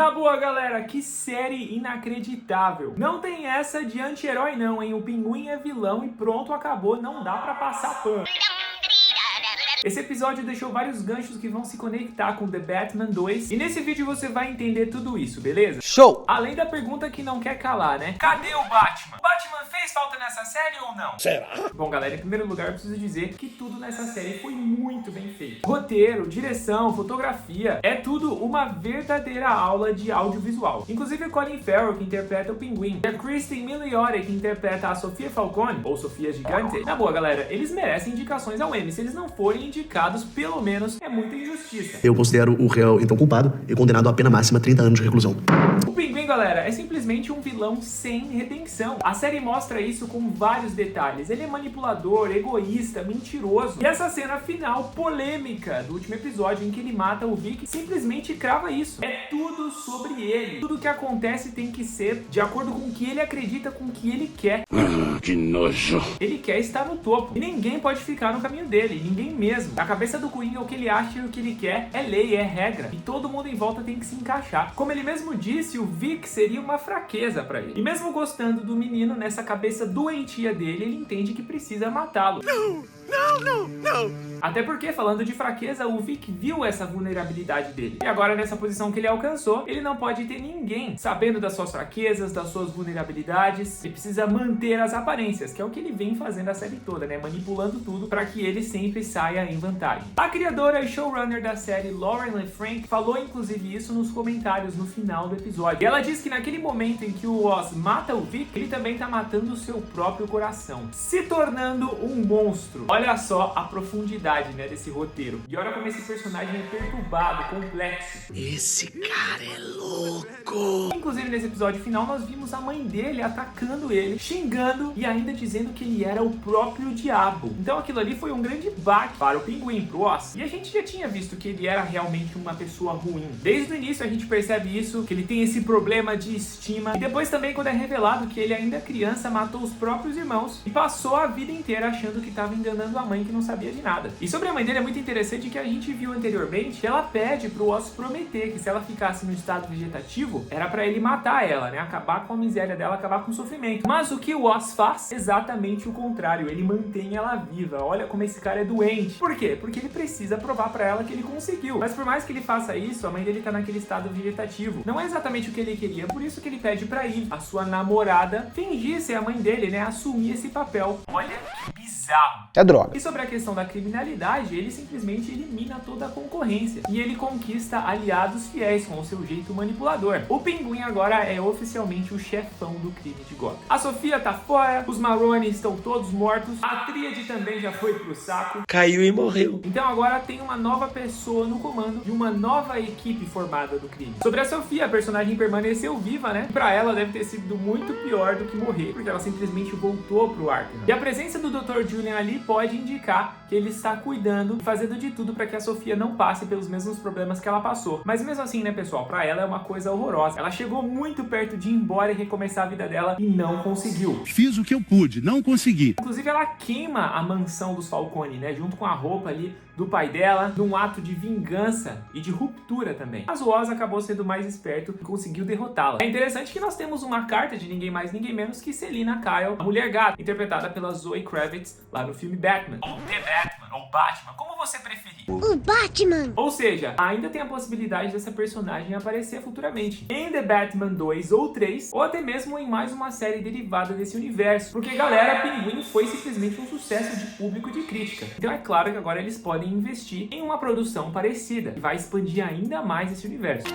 Na boa, galera, que série inacreditável. Não tem essa de anti-herói não, hein? O Pinguim é vilão e pronto, acabou, não dá pra passar pano. Esse episódio deixou vários ganchos que vão se conectar com The Batman 2 e nesse vídeo você vai entender tudo isso, beleza? Show! Além da pergunta que não quer calar, né? Cadê o Batman? O Batman fez falta nessa série ou não? Será? Bom, galera, em primeiro lugar eu preciso dizer que tudo nessa série foi muito bem feito. Roteiro, direção, fotografia, é tudo uma verdadeira aula de audiovisual. Inclusive o Colin Farrell, que interpreta o Pinguim, e a Kristen Milioti, que interpreta a Sofia Falcone, ou Sofia Gigante. Na boa, galera, eles merecem indicações ao Emmy. Se eles não forem indicados, pelo menos é muita injustiça. Eu considero o réu, então, culpado e condenado à pena máxima 30 anos de reclusão. O Pinguim, galera, é simplesmente um vilão sem redenção. A série mostra isso com vários detalhes. Ele é manipulador, egoísta, mentiroso. E essa cena final polêmica do último episódio em que ele mata o Vic simplesmente crava isso. É tudo sobre ele. Tudo que acontece tem que ser de acordo com o que ele acredita, com o que ele quer. Que nojo. Ele quer estar no topo. E ninguém pode ficar no caminho dele. Ninguém mesmo. Na cabeça do Coringa, o que ele acha e o que ele quer é lei, é regra. E todo mundo em volta tem que se encaixar. Como ele mesmo disse, o Vic seria uma fraqueza pra ele. E mesmo gostando do menino, nessa cabeça doentia dele, ele entende que precisa matá-lo. Não! Até porque, falando de fraqueza, o Vic viu essa vulnerabilidade dele. E agora, nessa posição que ele alcançou, ele não pode ter ninguém sabendo das suas fraquezas, das suas vulnerabilidades. Ele precisa manter as aparências, que é o que ele vem fazendo a série toda, né? Manipulando tudo para que ele sempre saia em vantagem. A criadora e showrunner da série, Lauren LeFranc, falou inclusive isso nos comentários no final do episódio. E ela diz que naquele momento em que o Oz mata o Vic, ele também tá matando o seu próprio coração, se tornando um monstro. Olha só a profundidade, né, desse roteiro. E olha como esse personagem é perturbado, complexo. Esse cara é louco! Inclusive, nesse episódio final, nós vimos a mãe dele atacando ele, xingando e ainda dizendo que ele era o próprio diabo. Então aquilo ali foi um grande baque para o Pinguim, pro Oz. E a gente já tinha visto que ele era realmente uma pessoa ruim. Desde o início a gente percebe isso, que ele tem esse problema de estima. E depois também quando é revelado que ele ainda criança matou os próprios irmãos e passou a vida inteira achando que estava enganando a mãe que não sabia de nada. E sobre a mãe dele é muito interessante que a gente viu anteriormente que ela pede pro Oz prometer que se ela ficasse no estado vegetativo, era pra ele matar ela, né? Acabar com a miséria dela, acabar com o sofrimento. Mas o que o Oz faz? Exatamente o contrário. Ele mantém ela viva. Olha como esse cara é doente. Por quê? Porque ele precisa provar pra ela que ele conseguiu. Mas por mais que ele faça isso, a mãe dele tá naquele estado vegetativo. Não é exatamente o que ele queria, por isso que ele pede pra Eve, a sua namorada, fingir ser a mãe dele, né? Assumir esse papel. Olha que bizarro. É droga. E sobre a questão da criminalidade, ele simplesmente elimina toda a concorrência. E ele conquista aliados fiéis com o seu jeito manipulador. O Pinguim agora é oficialmente o chefão do crime de Gotham. A Sofia tá fora, os Maroni estão todos mortos, a Tríade também já foi pro saco. Caiu e morreu. Então agora tem uma nova pessoa no comando e uma nova equipe formada do crime. Sobre a Sofia, a personagem permaneceu viva, né? Pra ela deve ter sido muito pior do que morrer, porque ela simplesmente voltou pro Arkham. E a presença do Dr. Julian ali pode indicar que ele está cuidando e fazendo de tudo para que a Sofia não passe pelos mesmos problemas que ela passou. Mas mesmo assim, né, pessoal, pra ela é uma coisa horrorosa. Ela chegou muito perto de ir embora e recomeçar a vida dela e não conseguiu. Fiz o que eu pude, não consegui. Inclusive, ela queima a mansão dos Falcone, né, junto com a roupa ali do pai dela, num ato de vingança e de ruptura também. Mas o Oz acabou sendo mais esperto e conseguiu derrotá-la. É interessante que nós temos uma carta de ninguém mais, ninguém menos que Selina Kyle, a Mulher Gata, interpretada pela Zoe Kravitz lá no filme Batman. Ou The Batman, ou Batman, como você preferir. O Batman! Ou seja, ainda tem a possibilidade dessa personagem aparecer futuramente em The Batman 2 ou 3, ou até mesmo em mais uma série derivada desse universo. Porque, galera, Pinguim foi simplesmente um sucesso de público e de crítica. Então é claro que agora eles podem investir em uma produção parecida, que vai expandir ainda mais esse universo.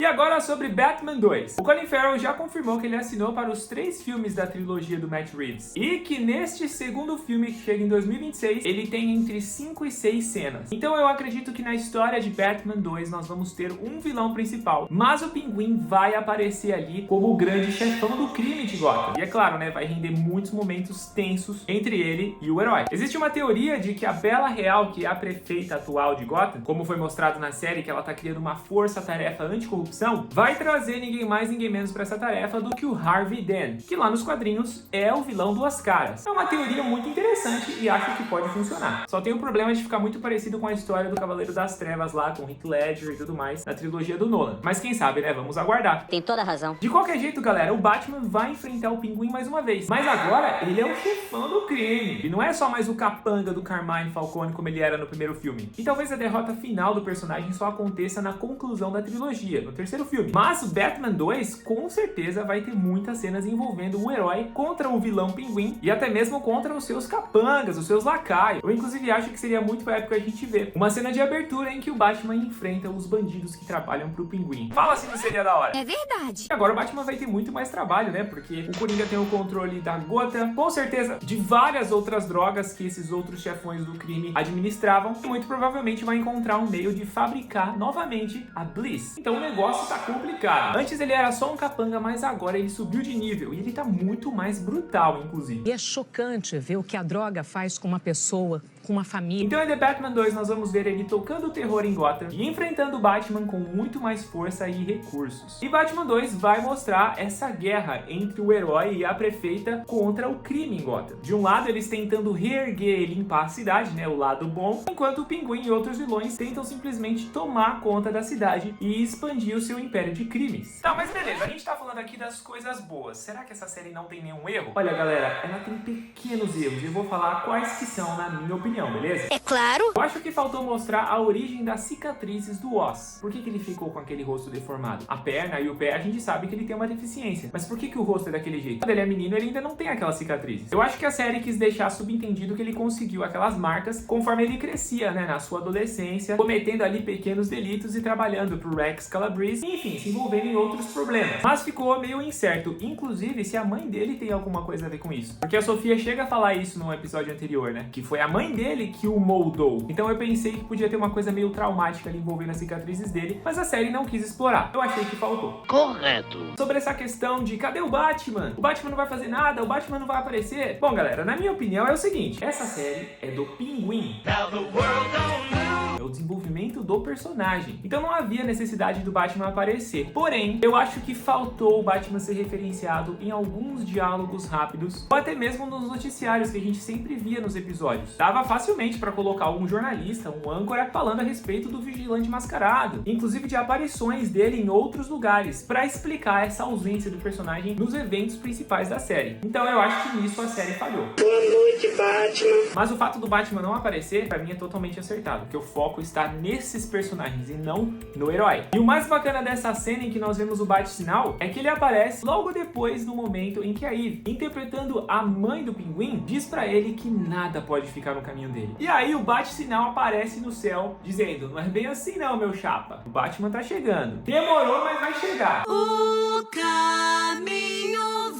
E agora sobre Batman 2. O Colin Farrell já confirmou que ele assinou para os 3 filmes da trilogia do Matt Reeves. E que neste segundo filme, que chega em 2026, ele tem entre 5 e 6 cenas. Então eu acredito que na história de Batman 2 nós vamos ter um vilão principal. Mas o Pinguim vai aparecer ali como o grande chefão do crime de Gotham. E é claro, né, vai render muitos momentos tensos entre ele e o herói. Existe uma teoria de que a Bela Real, que é a prefeita atual de Gotham, como foi mostrado na série, que ela tá criando uma força-tarefa anticorrupção corrupção, vai trazer ninguém mais, ninguém menos para essa tarefa do que o Harvey Dent, que lá nos quadrinhos é o vilão Duas Caras. É uma teoria muito interessante e acho que pode funcionar. Só tem o problema de ficar muito parecido com a história do Cavaleiro das Trevas lá, com Heath Ledger e tudo mais, na trilogia do Nolan. Mas quem sabe, né? Vamos aguardar. Tem toda a razão. De qualquer jeito, galera, o Batman vai enfrentar o Pinguim mais uma vez. Mas agora, ele é o chefão do crime. E não é só mais o capanga do Carmine Falcone como ele era no primeiro filme. E talvez a derrota final do personagem só aconteça na conclusão da trilogia, no terceiro filme. Mas o Batman 2, com certeza, vai ter muitas cenas envolvendo o herói contra o vilão Pinguim e até mesmo contra os seus capangas, os seus lacaios. Eu, inclusive, acho que seria muito épico a gente ver uma cena de abertura em que o Batman enfrenta os bandidos que trabalham pro Pinguim. Fala se não seria da hora. É verdade. E agora o Batman vai ter muito mais trabalho, né? Porque o Coringa tem o controle da Gotham, com certeza de várias outras drogas que esses outros chefões do crime administravam, e muito provavelmente vai encontrar um meio de fabricar novamente a Bliss. Então o negócio tá complicado. Antes ele era só um capanga, mas agora ele subiu de nível e ele tá muito mais brutal, inclusive. E é chocante ver o que a droga faz com uma pessoa, com uma família. Então em The Batman 2 nós vamos ver ele tocando o terror em Gotham e enfrentando o Batman com muito mais força e recursos. E Batman 2 vai mostrar essa guerra entre o herói e a prefeita contra o crime em Gotham. De um lado eles tentando reerguer e limpar a cidade, né, o lado bom, enquanto o Pinguim e outros vilões tentam simplesmente tomar conta da cidade e expandir o seu império de crimes. Tá, mas beleza, a gente tá falando aqui das coisas boas. Será que essa série não tem nenhum erro? Olha, galera, ela tem pequenos erros e eu vou falar quais que são na minha opinião, beleza? É claro. Eu acho que faltou mostrar a origem das cicatrizes do Oz. Por que ele ficou com aquele rosto deformado? A perna e o pé a gente sabe que ele tem uma deficiência. Mas por que o rosto é daquele jeito? Quando ele é menino, ele ainda não tem aquelas cicatrizes. Eu acho que a série quis deixar subentendido que ele conseguiu aquelas marcas conforme ele crescia, né? Na sua adolescência, cometendo ali pequenos delitos e trabalhando pro Rex Calabrese. Enfim, se envolvendo em outros problemas. Mas ficou meio incerto. Inclusive, se a mãe dele tem alguma coisa a ver com isso. Porque a Sofia chega a falar isso no episódio anterior, né? Que foi a mãe dele que o moldou. Então eu pensei que podia ter uma coisa meio traumática ali envolvendo as cicatrizes dele, mas a série não quis explorar. Eu achei que faltou. Correto. Sobre essa questão de cadê o Batman? O Batman não vai fazer nada, o Batman não vai aparecer. Bom, galera, na minha opinião é o seguinte, essa série é do Pinguim. É o desenvolvimento do personagem. Então não havia necessidade do Batman aparecer. Porém, eu acho que faltou o Batman ser referenciado em alguns diálogos rápidos, ou até mesmo nos noticiários que a gente sempre via nos episódios. Dava facilmente pra colocar algum jornalista, um âncora, falando a respeito do Vigilante Mascarado, inclusive de aparições dele em outros lugares, pra explicar essa ausência do personagem nos eventos principais da série. Então eu acho que nisso a série falhou. Boa noite, Batman. Mas o fato do Batman não aparecer, pra mim é totalmente acertado, porque o foco está nesses personagens e não no herói. E o mais bacana dessa cena em que nós vemos o Bate-Sinal é que ele aparece logo depois no momento em que a Eve, interpretando a mãe do Pinguim, diz pra ele que nada pode ficar no caminho dele. E aí o Bate-Sinal aparece no céu, dizendo, não é bem assim não, meu chapa. O Batman tá chegando. Demorou, mas vai chegar. O caminho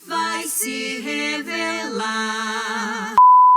vai se revelar.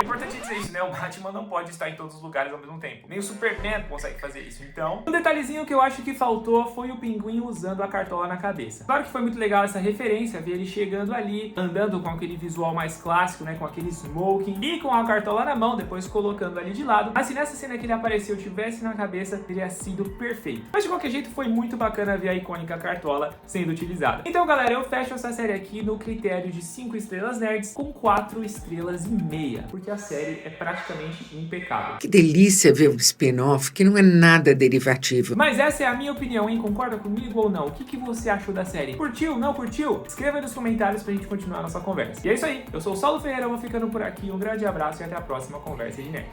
É importante dizer isso, né? O Batman não pode estar em todos os lugares ao mesmo tempo. Nem o Superman consegue fazer isso. Então, um detalhezinho que eu acho que faltou foi o Pinguim usando a cartola na cabeça. Claro que foi muito legal essa referência, ver ele chegando ali, andando com aquele visual mais clássico, né? Com aquele smoking e com a cartola na mão, depois colocando ali de lado. Mas se nessa cena que ele apareceu tivesse na cabeça, teria sido perfeito. Mas de qualquer jeito, foi muito bacana ver a icônica cartola sendo utilizada. Então, galera, eu fecho essa série aqui no critério de 5 estrelas nerds com 4 estrelas e meia. Porque a série é praticamente impecável. Que delícia ver um spin-off que não é nada derivativo. Mas essa é a minha opinião, hein? Concorda comigo ou não? O que você achou da série? Curtiu? Não curtiu? Escreva aí nos comentários pra gente continuar a nossa conversa. E é isso aí. Eu sou o Saulo Ferreira, eu vou ficando por aqui. Um grande abraço e até a próxima Conversa de Nerd.